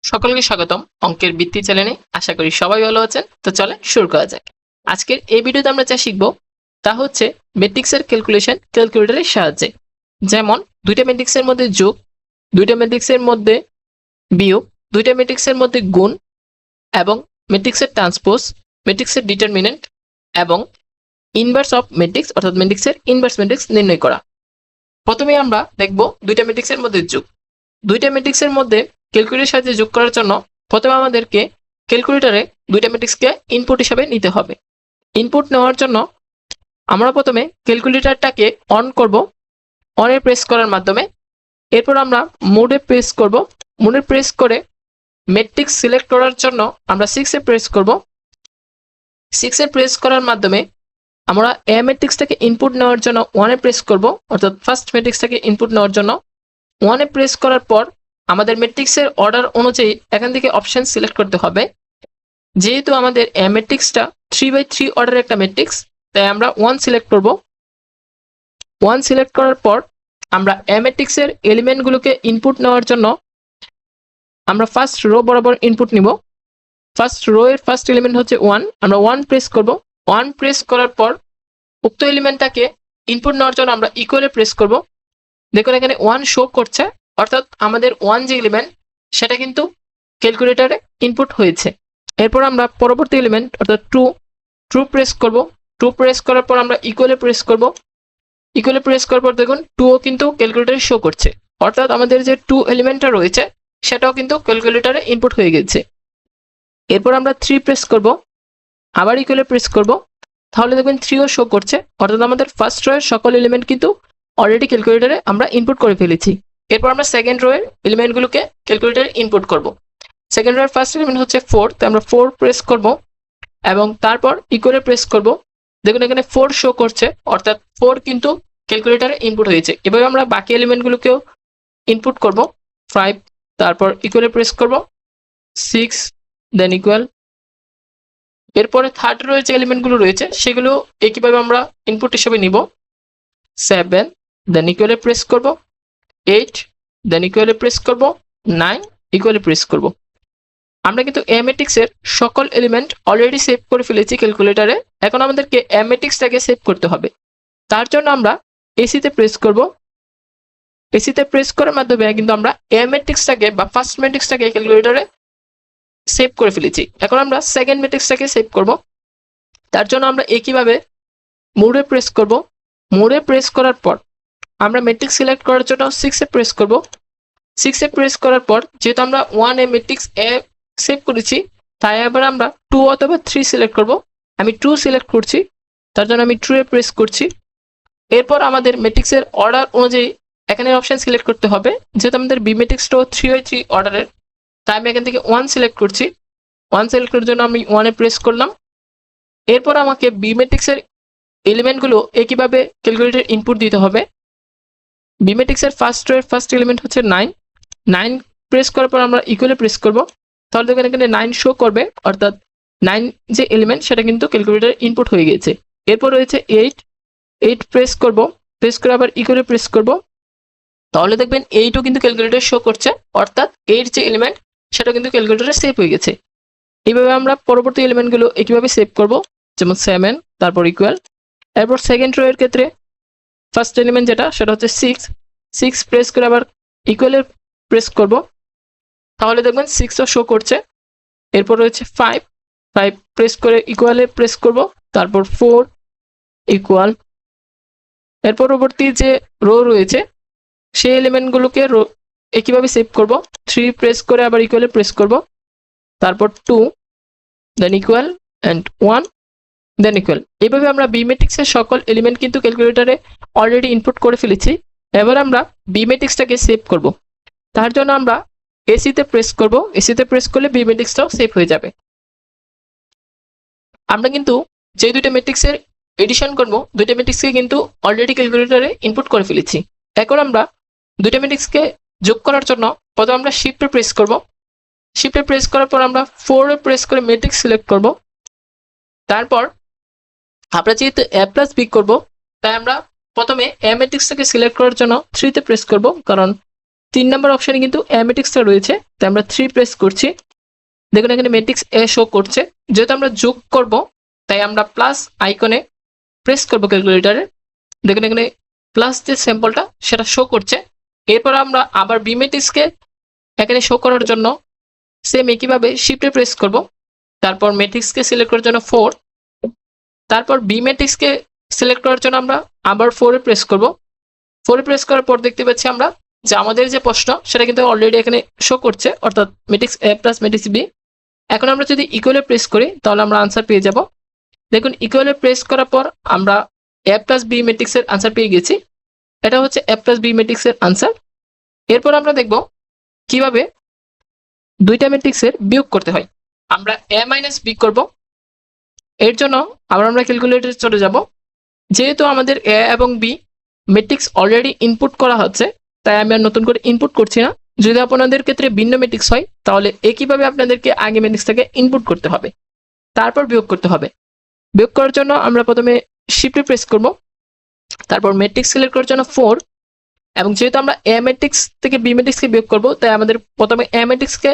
সকলকে স্বাগতম অঙ্কের বৃত্তি চ্যানেলে। আশা করি সবাই ভালো আছেন। তো চলে শুরু করা যাক। আজকের এই ভিডিওতে আমরা যা শিখব তা হচ্ছে ম্যাট্রিক্সের ক্যালকুলেশন ক্যালকুলেটরের সাহায্যে। যেমন দুইটা ম্যাট্রিক্সের মধ্যে যোগ, দুইটা ম্যাট্রিক্সের মধ্যে বিয়োগ, দুইটা ম্যাট্রিক্সের মধ্যে গুণ এবং ম্যাট্রিক্সের ট্রান্সপোজ, ম্যাট্রিক্সের ডিটারমিনেন্ট এবং ইনভার্স অফ ম্যাট্রিক্স অর্থাৎ ম্যাট্রিক্সের ইনভার্স ম্যাট্রিক্স নির্ণয় করা। প্রথমে আমরা দেখব দুইটা ম্যাট্রিক্সের মধ্যে যোগ। দুইটা ম্যাট্রিক্সের মধ্যে ক্যালকুলেটরের সাহায্যে যোগ করার জন্য প্রথমে আমাদেরকে ক্যালকুলেটরে দুইটা ম্যাট্রিক্সকে ইনপুট হিসাবে নিতে হবে। ইনপুট নেওয়ার জন্য আমরা প্রথমে ক্যালকুলেটরটাকে অন করব, অনে প্রেস করার মাধ্যমে। এরপর আমরা মোডে প্রেস করব, মোডে প্রেস করে ম্যাট্রিক্স সিলেক্ট করার জন্য আমরা 6 প্রেস করব। 6 প্রেস করার মাধ্যমে আমরা এ ম্যাট্রিক্সটাকে ইনপুট নেওয়ার জন্য 1 প্রেস করব, অর্থাৎ ফার্স্ট ম্যাট্রিক্সটাকে ইনপুট নেওয়ার জন্য 1 প্রেস করার পর আমাদের ম্যাট্রিক্সের অর্ডার অনুযায়ী এখান থেকে অপশন সিলেক্ট করতে হবে। যেহেতু আমাদের এ ম্যাট্রিক্সটা 3/3 অর্ডারের একটা ম্যাট্রিক্স, তাই আমরা 1 সিলেক্ট করব। 1 সিলেক্ট করার পর আমরা এ ম্যাট্রিক্সের এলিমেন্টগুলোকে ইনপুট নেওয়ার জন্য আমরা ফার্স্ট রো বরাবর ইনপুট নিব। ফার্স্ট রো এর ফার্স্ট এলিমেন্ট হচ্ছে 1, আমরা 1 প্রেস করব। 1 প্রেস করার পর উক্ত এলিমেন্টটাকে ইনপুট নেওয়ার জন্য আমরা ইকুয়ালে প্রেস করব। দেখুন এখানে 1 শো করছে, অর্থাৎ আমাদের 1 যে এলিমেন্ট সেটা কিন্তু ক্যালকুলেটরে ইনপুট হয়েছে। এরপর আমরা পরবর্তী এলিমেন্ট অর্থাৎ 2 প্রেস করব। 2 প্রেস করার পর আমরা ইকুয়ালে প্রেস করব। ইকুয়ালে প্রেস করার পর দেখুন 2ও কিন্তু ক্যালকুলেটরে শো করছে, অর্থাৎ আমাদের যে 2 এলিমেন্টটা রয়েছে সেটাও কিন্তু ক্যালকুলেটরে ইনপুট হয়ে গেছে। এরপর আমরা 3 প্রেস করব, আবার ইকুয়ালে প্রেস করব, তাহলে দেখবেন 3ও শো করছে, অর্থাৎ আমাদের ফার্স্ট রো এর সকল এলিমেন্ট কিন্তু অলরেডি ক্যালকুলেটরে আমরা ইনপুট করে ফেলেছি। এরপর আমরা সেকেন্ড রো এর এলিমেন্টগুলোকে ক্যালকুলেটরে ইনপুট করব। সেকেন্ড রো এর ফার্স্ট এলিমেন্ট হচ্ছে 4, তো আমরা 4 প্রেস করব এবং তারপর ইকুয়ালে প্রেস করব। দেখুন এখানে 4 শো করছে, অর্থাৎ 4 কিন্তু ক্যালকুলেটরে ইনপুট হয়েছে। এভাবে আমরা বাকি এলিমেন্টগুলোকেও ইনপুট করব। 5, তারপর ইকুয়ালে প্রেস করব, 6 দেন ইকুয়াল। এরপরে থার্ড রো এর যে এলিমেন্টগুলো রয়েছে সেগুলো একইভাবে আমরা ইনপুট হিসেবে নিব। 7 দেন ইকুয়ালে প্রেস করব, 8 দেন ইকুয়ালে প্রেস করব, 9 ইকুয়ালে প্রেস করব। আমরা কিন্তু এ ম্যাট্রিক্সের সকল এলিমেন্ট অলরেডি সেভ করে ফেলেছি ক্যালকুলেটরে। এখন আমাদেরকে এ ম্যাট্রিক্সটাকে সেভ করতে হবে। তার জন্য আমরা এসিতে প্রেস করব। এসিতে প্রেস করার মাধ্যমে কিন্তু আমরা এ ম্যাট্রিক্সটাকে বা ফার্স্ট ম্যাট্রিক্সটাকে ক্যালকুলেটরে সেভ করে ফেলেছি। এখন আমরা সেকেন্ড ম্যাট্রিক্সটাকে সেভ করব। তার জন্য আমরা একইভাবে মোডে প্রেস করব। মোডে প্রেস করার পর আমরা ম্যাট্রিক্স সিলেক্ট করার জন্য 6 প্রেস করব। 6 প্রেস করার পর যেহেতু আমরা 1 এ ম্যাট্রিক্স এ সেভ করেছি, তাই এবার আমরা 2 অথবা 3 সিলেক্ট করব। আমি 2 সিলেক্ট করছি, তার জন্য আমি 2 প্রেস করছি। এরপর আমাদের ম্যাট্রিক্সের অর্ডার অনুযায়ী এখানে অপশন সিলেক্ট করতে হবে। যেহেতু আমাদের বি ম্যাট্রিক্সটাও 3/3 অর্ডারের, তাই আমি এখান থেকে 1 সিলেক্ট করছি। 1 সিলেক্ট করার জন্য আমি 1 প্রেস করলাম। এরপর আমাকে বি ম্যাট্রিক্সের এলিমেন্টগুলো একইভাবে ক্যালকুলেটর ইনপুট দিতে হবে। বি ম্যাট্রিক্সের ফার্স্ট রো এর ফার্স্ট এলিমেন্ট হচ্ছে 9। 9 প্রেস করার পর আমরা ইকুয়ালে প্রেস করব, তাহলে দেখবেন এখানে 9 শো করবে, অর্থাৎ 9 যে এলিমেন্ট সেটা কিন্তু ক্যালকুলেটর ইনপুট হয়ে গেছে। এরপর রয়েছে 8 প্রেস করব, প্রেস করে আবার ইকুয়ালে প্রেস করব, তাহলে দেখবেন 8ও কিন্তু ক্যালকুলেটর শো করছে, অর্থাৎ 8 যে এলিমেন্ট সেটা কিন্তু ক্যালকুলেটরে সেভ হয়ে গেছে। এইভাবে আমরা পরবর্তী এলিমেন্টগুলো একইভাবে সেভ করব, যেমন 7 তারপর ইকুয়াল। এরপর সেকেন্ড রো এর ক্ষেত্রে ফার্স্ট এলিমেন্ট যেটা সেটা হচ্ছে 6 প্রেস করে আবার ইকুয়ালে প্রেস করব, তাহলে দেখবেন 6ও শো করছে। এরপর রয়েছে 5 প্রেস করে ইকুয়ালে প্রেস করব, তারপর 4 ইকুয়াল। এর পরবর্তী যে রো রয়েছে সেই এলিমেন্টগুলোকে একইভাবে সেভ করব। 3 প্রেস করে আবার ইকুয়ালে প্রেস করব, তারপর 2 then equal and 1 then equal. এইভাবে আমরা বি ম্যাট্রিক্সের সকল এলিমেন্ট কিন্তু ক্যালকুলেটরে অলরেডি ইনপুট করে ফেলেছি। এবার আমরা বি ম্যাট্রিক্সটাকে সেভ করব। তার জন্য আমরা এসিতে প্রেস করব। এসিতে প্রেস করলে বি ম্যাট্রিক্সটাও সেভ হয়ে যাবে। আমরা কিন্তু যে দুইটা ম্যাট্রিক্সের এডিশন করব, দুইটা ম্যাট্রিক্সকে কিন্তু অলরেডি ক্যালকুলেটরে ইনপুট করে ফেলেছি। এখন আমরা দুইটা ম্যাট্রিক্সকে যোগ করার জন্য প্রথমে আমরা শিফটে প্রেস করব। শিফটে প্রেস করার পর আমরা 4 প্রেস করে ম্যাট্রিক্স সিলেক্ট করব। তারপর আমরা যেহেতু a প্লাস বি করব, তাই আমরা প্রথমে এ ম্যাট্রিক্সটাকে সিলেক্ট করার জন্য 3 প্রেস করব, কারণ 3 নম্বর অপশনে কিন্তু এ ম্যাট্রিক্সটা রয়েছে, তাই আমরা 3 প্রেস করছি। দেখুন এখানে ম্যাট্রিক্স এ শো করছে। যেহেতু আমরা যোগ করব তাই আমরা প্লাস আইকনে প্রেস করব ক্যালকুলেটরে। দেখুন এখানে প্লাস যে স্যাম্পলটা সেটা শো করছে। এরপর আমরা আবার বি ম্যাট্রিক্সকে এখানে শো করার জন্য সেম একইভাবে শিফটে প্রেস করব। তারপর ম্যাট্রিক্সকে সিলেক্ট করার জন্য 4, তারপর বি ম্যাট্রিক্সকে সিলেক্ট করার জন্য আমরা আবার 4 এ প্রেস করব। 4 এ প্রেস করার পর দেখতে পাচ্ছি আমরা যে আমাদের যে প্রশ্ন সেটা কিন্তু অলরেডি এখানে শো করছে, অর্থাৎ ম্যাট্রিক্স এ প্লাস ম্যাট্রিক্স বি। এখন আমরা যদি ইকুয়ালে প্রেস করি তাহলে আমরা আনসার পেয়ে যাব। দেখুন ইকুয়ালে প্রেস করার পর আমরা এ প্লাস বি ম্যাট্রিক্সের আনসার পেয়ে গেছি। এটা হচ্ছে এ প্লাস বি ম্যাট্রিক্সের আনসার। এরপর আমরা দেখব কিভাবে দুইটা ম্যাট্রিক্সের বিয়োগ করতে হয়। আমরা এ মাইনাস বি করব। এর জন্য আবার আমরা ক্যালকুলেটরে চলে যাব। যেহেতু আমাদের এ এবং বি ম্যাট্রিক্স অলরেডি ইনপুট করা হচ্ছে, তাই আমি আর নতুন করে ইনপুট করছি না। যদি আপনাদের ক্ষেত্রে ভিন্ন ম্যাট্রিক্স হয় তাহলে একইভাবে আপনাদেরকে আগে ম্যাট্রিক্সটাকে ইনপুট করতে হবে, তারপর বিয়োগ করতে হবে। বিয়োগ করার জন্য আমরা প্রথমে শিফটে প্রেস করব, তারপর ম্যাট্রিক্স সিলেক্ট করার জন্য 4, এবং যেহেতু আমরা এ ম্যাট্রিক্স থেকে বি ম্যাট্রিক্সকে বিয়োগ করব তাই আমাদের প্রথমে এ ম্যাট্রিক্সকে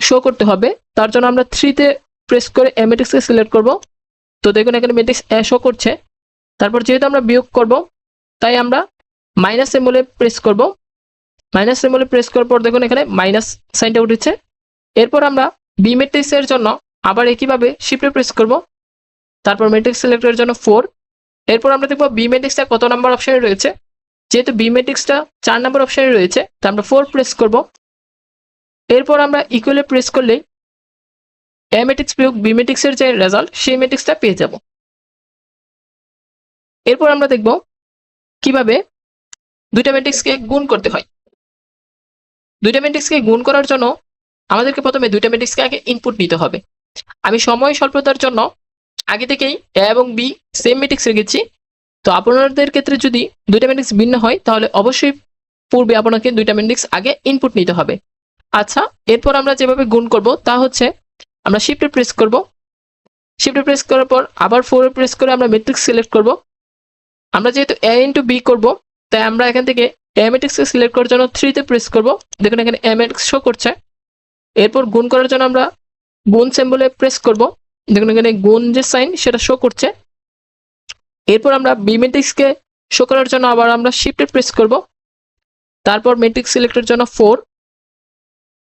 শো করতে হবে। তার জন্য আমরা 3 তে প্রেস করে এ ম্যাট্রিক্সকে সিলেক্ট করব। তো দেখুন এখানে ম্যাট্রিক্স এ শো করছে। তারপর যেহেতু আমরা বিয়োগ করব তাই আমরা মাইনাস সিম্বলে প্রেস করব। মাইনাস সিম্বলে প্রেস করার পর দেখুন এখানে মাইনাস সাইনটা উঠেছে। এরপর আমরা বি ম্যাট্রিক্সের জন্য আবার একইভাবে শিফটে প্রেস করব, তারপর ম্যাট্রিক্স সিলেক্ট করার জন্য 4। এরপর আমরা দেখব বি ম্যাট্রিক্সটা কত নাম্বার অপশনে রয়েছে। যেহেতু বি ম্যাট্রিক্সটা 4 নম্বর অপশনে রয়েছে তাই আমরা 4 প্রেস করব। এরপর আমরা ইকুয়ালে প্রেস করলেই এ ম্যাট্রিক্স বিয়োগ বি ম্যাট্রিক্সের যে রেজাল্ট সেই ম্যাট্রিক্সটা পেয়ে যাব। এরপর আমরা দেখব কিভাবে দুইটা ম্যাট্রিক্সকে গুণ করতে হয়। দুইটা ম্যাট্রিক্সকে গুণ করার জন্য আমাদেরকে প্রথমে দুইটা ম্যাট্রিক্সকে আগে ইনপুট নিতে হবে। আমি সময় স্বল্পতার জন্য আগে থেকেই এ এবং বি সেম ম্যাট্রিক্স রেখেছি। তো আপনাদের ক্ষেত্রে যদি দুইটা ম্যাট্রিক্স ভিন্ন হয় তাহলে অবশ্যই পূর্বে আপনাকে দুইটা ম্যাট্রিক্স আগে ইনপুট নিতে হবে। আচ্ছা, এরপর আমরা যেভাবে গুণ করব তা হচ্ছে আমরা শিফটে প্রেস করব। শিফটে প্রেস করার পর আবার 4 এ প্রেস করে আমরা ম্যাট্রিক্স সিলেক্ট করব। আমরা যেহেতু এ ইন্টু বি করব তাই আমরা এখান থেকে এ ম্যাট্রিক্সকে সিলেক্ট করার জন্য 3 তে প্রেস করব। দেখুন এখানে এ ম্যাট্রিক্স শো করছে। এরপর গুণ করার জন্য আমরা গুণ সিম্বলে প্রেস করব। দেখুন এখানে গুণ যে সাইন সেটা শো করছে। এরপর আমরা বি ম্যাট্রিক্সকে শো করার জন্য আবার আমরা শিফটে প্রেস করব, তারপর ম্যাট্রিক্স সিলেক্টের জন্য 4,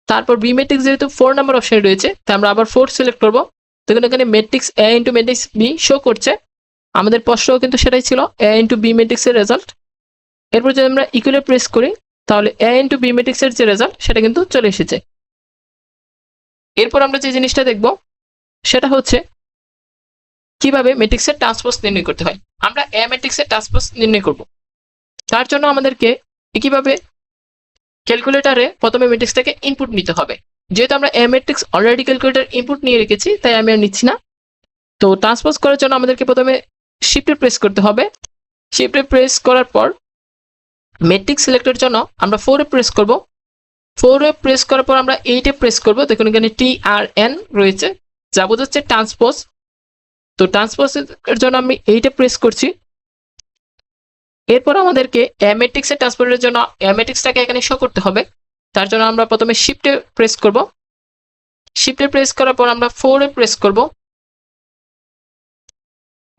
তারপর বি ম্যাট্রিক্স যেহেতু 4 নম্বর অপশনে রয়েছে তাই আমরা আবার 4 সিলেক্ট করব। দেখুন এখানে ম্যাট্রিক্স এ ইন্টু ম্যাট্রিক্স বি শো করছে। আমাদের প্রশ্নও কিন্তু সেটাই ছিল, এ ইন্টু বি ম্যাট্রিক্সের রেজাল্ট। এরপর যদি আমরা ইকুয়ালে প্রেস করি তাহলে এ ইন্টু বি ম্যাট্রিক্সের যে রেজাল্ট সেটা কিন্তু চলে এসেছে। এরপর আমরা যে জিনিসটা দেখব সেটা হচ্ছে কিভাবে ম্যাট্রিক্সের ট্রান্সপোজ নির্ণয় করতে হয়। আমরা এ ম্যাট্রিক্সের ট্রান্সপোজ নির্ণয় করব। তার জন্য আমাদেরকে একইভাবে ক্যালকুলেটরে প্রথমে ম্যাট্রিক্সটাকে ইনপুট নিতে হবে। যেহেতু আমরা এ ম্যাট্রিক্স অলরেডি ক্যালকুলেটর ইনপুট নিয়ে রেখেছি তাই আমি আর নিচ্ছি না। তো ট্রান্সপোজ করার জন্য আমাদেরকে প্রথমে শিফটে প্রেস করতে হবে। শিফটে প্রেস করার পর ম্যাট্রিক্স সিলেক্টের জন্য আমরা 4 এ প্রেস করব। 4 এ প্রেস করার পর আমরা 8 এ প্রেস করব। দেখুন এখানে TRN রয়েছে, যা বোঝাচ্ছে ট্রান্সপোজ। তো ট্রান্সপোজের জন্য আমি 8 এ প্রেস করছি। এরপর আমাদেরকে এ ম্যাট্রিক্সের ট্রান্সপোজের জন্য এ ম্যাট্রিক্সটাকে এখানে শো করতে হবে। তার জন্য আমরা প্রথমে শিফটে প্রেস করব। শিফটে প্রেস করার পর আমরা 4 এ প্রেস করব।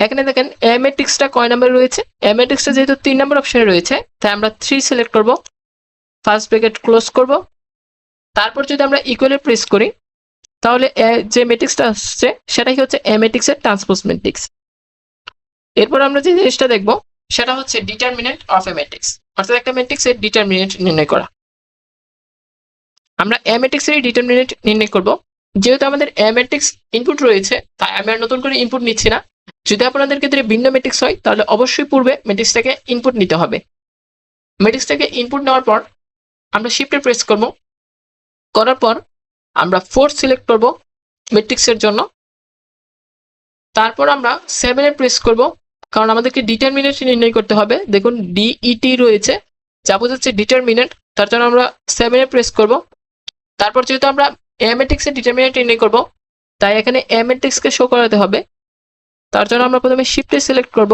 এখানে দেখেন এ ম্যাট্রিক্সটা কয় নম্বরে রয়েছে। এ ম্যাট্রিক্সটা যেহেতু 3 নম্বর অপশনে রয়েছে তাই আমরা 3 সিলেক্ট করব, ফার্স্ট ব্র্যাকেট ক্লোজ করব। তারপর যদি আমরা ইকুয়ালে প্রেস করি তাহলে যে ম্যাট্রিক্সটা আসছে সেটাই হচ্ছে এ ম্যাট্রিক্সের ট্রান্সপোজ ম্যাট্রিক্স। এরপর আমরা যে জিনিসটা দেখব সেটা হচ্ছে ডিটারমিনেন্ট অফ এ ম্যাট্রিক্স, অর্থাৎ একটা ম্যাট্রিক্সের ডিটারমিনেন্ট নির্ণয় করা। আমরা এ ম্যাট্রিক্সের ডিটারমিনেন্ট নির্ণয় করব। যেহেতু আমাদের এ ম্যাট্রিক্স ইনপুট রয়েছে তাই আমি আর নতুন করে ইনপুট নিচ্ছি না। যদি আপনাদের ক্ষেত্রে ভিন্ন ম্যাট্রিক্স হয় তাহলে অবশ্যই পূর্বে ম্যাট্রিক্সটাকে ইনপুট নিতে হবে। ম্যাট্রিক্সটাকে ইনপুট নেওয়ার পর আমরা শিফটে প্রেস করব। করার পর আমরা 4 সিলেক্ট করব ম্যাট্রিক্সের জন্য। তারপর আমরা 7 এ প্রেস করব, কারণ আমাদেরকে ডিটারমিনেন্ট নির্ণয় করতে হবে। দেখুন DET রয়েছে, যা বোঝাচ্ছে ডিটারমিনেন্ট। তার জন্য আমরা 7 এ প্রেস করব। তারপর যেহেতু আমরা এ ম্যাট্রিক্সের ডিটারমিনেন্ট নির্ণয় করব তাই এখানে এ ম্যাট্রিক্সকে শো করাতে হবে। তার জন্য আমরা প্রথমে শিফটে সিলেক্ট করব,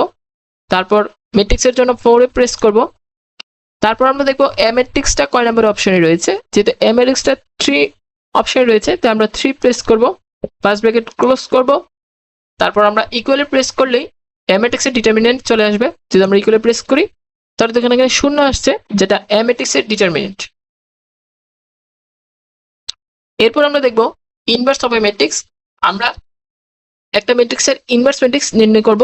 তারপর ম্যাট্রিক্সের জন্য 4 এ প্রেস করব। তারপর আমরা দেখবো এ ম্যাট্রিক্সটা কয় নম্বর অপশনে রয়েছে। যেহেতু এ ম্যাট্রিক্সটা 3 অপশনে রয়েছে, তাই আমরা 3 প্রেস করব, ফার্স্ট ব্র্যাকেট ক্লোজ করব। তারপর আমরা ইকুয়ালে প্রেস করলেই এ ম্যাট্রিক্সের ডিটারমিনেন্ট চলে আসবে। যদি আমরা ইকুয়ালে প্রেস করি তাহলে দেখেন এখানে শূন্য আসছে, যেটা এ ম্যাট্রিক্সের ডিটারমিনেন্ট। এরপর আমরা দেখব ইনভার্স অফ এ ম্যাট্রিক্স। আমরা একটা ম্যাট্রিক্সের ইনভার্স ম্যাট্রিক্স নির্ণয় করব।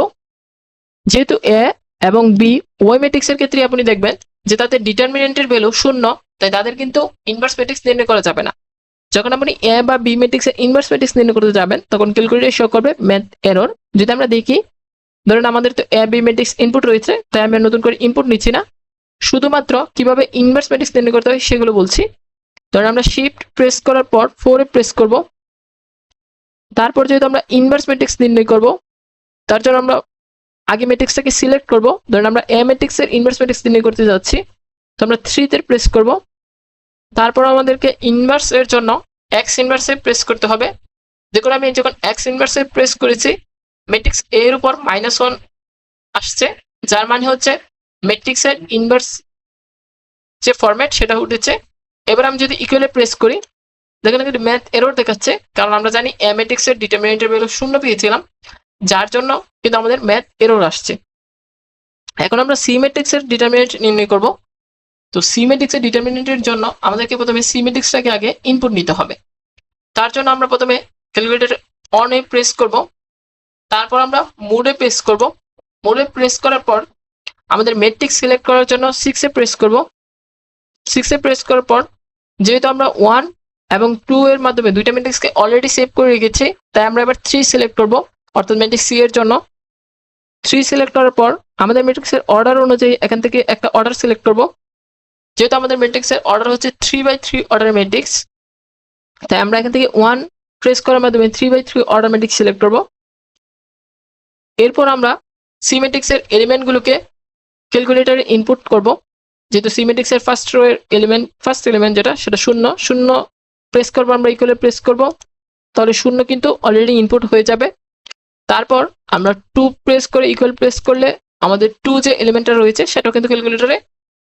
যেহেতু এ এবং বি ওই ম্যাট্রিক্সের ক্ষেত্রে আপনি দেখবেন যে তাদের ডিটারমিনেন্টের ভ্যালু শূন্য, তাই তাদের কিন্তু ইনভার্স ম্যাট্রিক্স নির্ণয় করা যাবে না। যখন আপনি এ বা বি ম্যাট্রিক্সের ইনভার্স ম্যাট্রিক্স নির্ণয় করতে যাবেন তখন ক্যালকুলেটর শো করবে ম্যাথ এরর। যদি আমরা দেখি, ধরেন আমাদের তো এ বি ম্যাট্রিক্স ইনপুট রয়েছে, তাই আমি নতুন করে ইনপুট নিচ্ছি না, শুধুমাত্র কিভাবে ইনভার্স ম্যাট্রিক্স নির্ণয় করতে হয় সেগুলো বলছি। ধরেন আমরা শিফট প্রেস করার পর 4 এ প্রেস করব। তারপর যেহেতু আমরা ইনভার্স ম্যাট্রিক্স নির্ণয় করব, তার জন্য আমরা আগে ম্যাট্রিক্সটাকে সিলেক্ট করব। ধরেন আমরা এ ম্যাট্রিক্সের ইনভার্স ম্যাট্রিক্স নির্ণয় করতে যাচ্ছি, তো আমরা 3 তে প্রেস করব। তারপর আমাদেরকে ইনভার্স এর জন্য এক্স ইনভার্সে প্রেস করতে হবে। দেখুন আমি যখন এক্স ইনভার্সে প্রেস করেছি, ম্যাট্রিক্স এ এর উপর -1 আসছে, যার মানে হচ্ছে ম্যাট্রিক্সের ইনভার্স যে ফরম্যাট সেটা উঠেছে। এবার আমি যদি ইকুয়ালে প্রেস করি, দেখেন কিন্তু ম্যাথ এরর দেখাচ্ছে, কারণ আমরা জানি এ ম্যাট্রিক্সের ডিটারমিনেন্টের ভ্যালু 0 পেয়েছিলাম, যার জন্য কিন্তু আমাদের ম্যাথ এরর আসছে। এখন আমরা সি ম্যাট্রিক্সের ডিটারমিনেন্ট নির্ণয় করব। তো সি ম্যাট্রিক্সের ডিটারমিনেন্টের জন্য আমাদেরকে প্রথমে সি ম্যাট্রিক্সটাকে আগে ইনপুট নিতে হবে। তার জন্য আমরা প্রথমে ক্যালকুলেটর অন এ প্রেস করব। তারপর আমরা মোডে প্রেস করব। মোডে প্রেস করার পর আমাদের ম্যাট্রিক্স সিলেক্ট করার জন্য 6 এ প্রেস করব। 6 এ প্রেস করার পর যেহেতু আমরা 1 এবং 2 এর মাধ্যমে দুইটা ম্যাট্রিক্সকে অলরেডি সেভ করে রেখেছি, তাই আমরা এবার 3 সিলেক্ট করব, অর্থাৎ ম্যাট্রিক্স সি এর জন্য। 3 সিলেক্ট করার পর আমাদের ম্যাট্রিক্সের অর্ডার অনুযায়ী এখান থেকে একটা অর্ডার সিলেক্ট করব। যেহেতু আমাদের ম্যাট্রিক্সের অর্ডার হচ্ছে 3/3 অর্ডার ম্যাট্রিক্স, তাই আমরা এখান থেকে 1 প্রেস করার মাধ্যমে 3/3 অর্ডার ম্যাট্রিক্স সিলেক্ট করব। এরপর আমরা সি ম্যাট্রিক্সের এলিমেন্টগুলোকে ক্যালকুলেটরে ইনপুট করব। যেহেতু সি ম্যাট্রিক্সের ফার্স্ট রো এর ফার্স্ট এলিমেন্ট যেটা সেটা 0 0 প্রেস করব, আমরা ইকুয়ালে প্রেস করব, তাহলে 0 কিন্তু অলরেডি ইনপুট হয়ে যাবে। তারপর আমরা 2 প্রেস করে ইকুয়াল প্রেস করলে আমাদের 2 যে এলিমেন্টটা রয়েছে সেটাও কিন্তু ক্যালকুলেটরে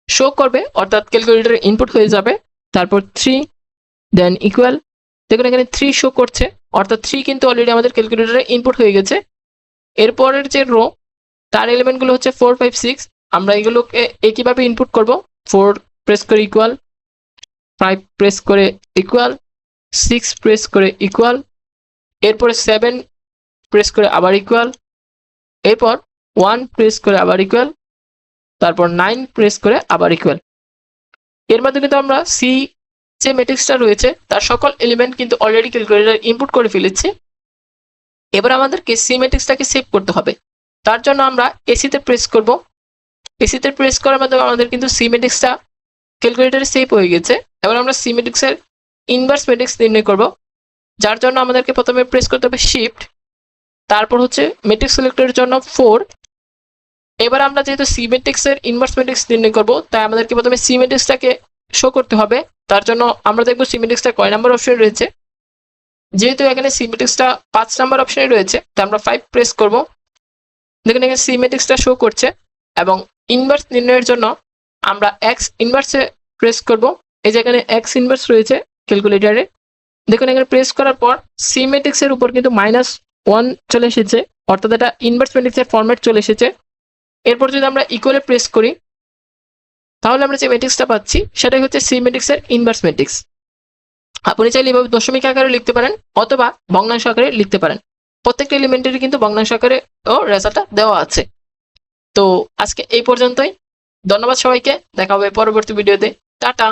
শো করবে, অর্থাৎ ক্যালকুলেটরে ইনপুট হয়ে যাবে। তারপর 3 দেন ইকুয়াল, দেখুন এখানে 3 শো করছে, অর্থাৎ 3 কিন্তু অলরেডি আমাদের ক্যালকুলেটরে ইনপুট হয়ে গেছে। এরপরের যে রো তার এলিমেন্টগুলো হচ্ছে 4 5 6, আমরা এগুলোকে একইভাবে ইনপুট করব। 4 প্রেস করে ইকুয়াল, 5 প্রেস করে ইকুয়াল, 6 প্রেস করে ইকুয়াল, এরপরে 7 প্রেস করে আবার ইকুয়াল, এরপর 1 প্রেস করে আবার ইকুয়াল, তারপর 9 প্রেস করে আবার ইকুয়াল। এর মাধ্যমে কিন্তু আমরা সি যে ম্যাট্রিক্সটা রয়েছে তার সকল এলিমেন্ট কিন্তু অলরেডি ক্যালকুলেটরে ইনপুট করে ফেলেছি। এবার আমাদেরকে সি ম্যাট্রিক্সটাকে সেভ করতে হবে। তার জন্য আমরা এসিতে প্রেস করব। এসিতে প্রেস করার মাধ্যমে আমাদের কিন্তু সি ম্যাট্রিক্সটা ক্যালকুলেটরে সেভ হয়ে গেছে। এবার আমরা সি ম্যাট্রিক্সের ইনভার্স ম্যাট্রিক্স নির্ণয় করব, যার জন্য আমাদেরকে প্রথমে প্রেস করতে হবে শিফট, তারপর হচ্ছে ম্যাট্রিক্স সিলেক্টরের জন্য 4। এবার আমরা যেহেতু সি ম্যাট্রিক্সের ইনভার্স ম্যাট্রিক্স নির্ণয় করব, তাই আমাদেরকে প্রথমে সি ম্যাট্রিক্সটাকে শো করতে হবে। তার জন্য আমরা দেখব সি ম্যাট্রিক্সটা কয় নাম্বার অপশনে রয়েছে। যেহেতু এখানে সি ম্যাট্রিক্সটা 5 নাম্বার অপশনে রয়েছে, তাই আমরা 5 প্রেস করব। দেখুন এখানে সি ম্যাট্রিক্সটা শো করছে এবং ইনভার্স নির্ণয়ের জন্য আমরা এক্স ইনভার্সে প্রেস করব। এই যে এখানে এক্স ইনভার্স রয়েছে ক্যালকুলেটরে, দেখুন এখানে প্রেস করার পর সি ম্যাট্রিক্সের উপর কিন্তু -1 চলে এসেছে, অর্থাৎ এটা ইনভার্স ম্যাট্রিক্সের ফরম্যাট চলে এসেছে। এরপর যদি আমরা ইকুয়ালে প্রেস করি তাহলে আমরা যে ম্যাট্রিক্সটা পাচ্ছি সেটাই হচ্ছে সি ম্যাট্রিক্সের ইনভার্স ম্যাট্রিক্স। আপনি চাইলে এভাবে দশমিক আকারে লিখতে পারেন অথবা ভগ্নাংশ আকারে লিখতে পারেন। প্রত্যেকটা এলিমেন্টেরই কিন্তু ভগ্নাংশ আকারে ও রেজাল্টটা দেওয়া আছে। তো আজকে এই পর্যন্তই। ধন্যবাদ সবাইকে, দেখা হবে পরবর্তী ভিডিওতে। টাটা।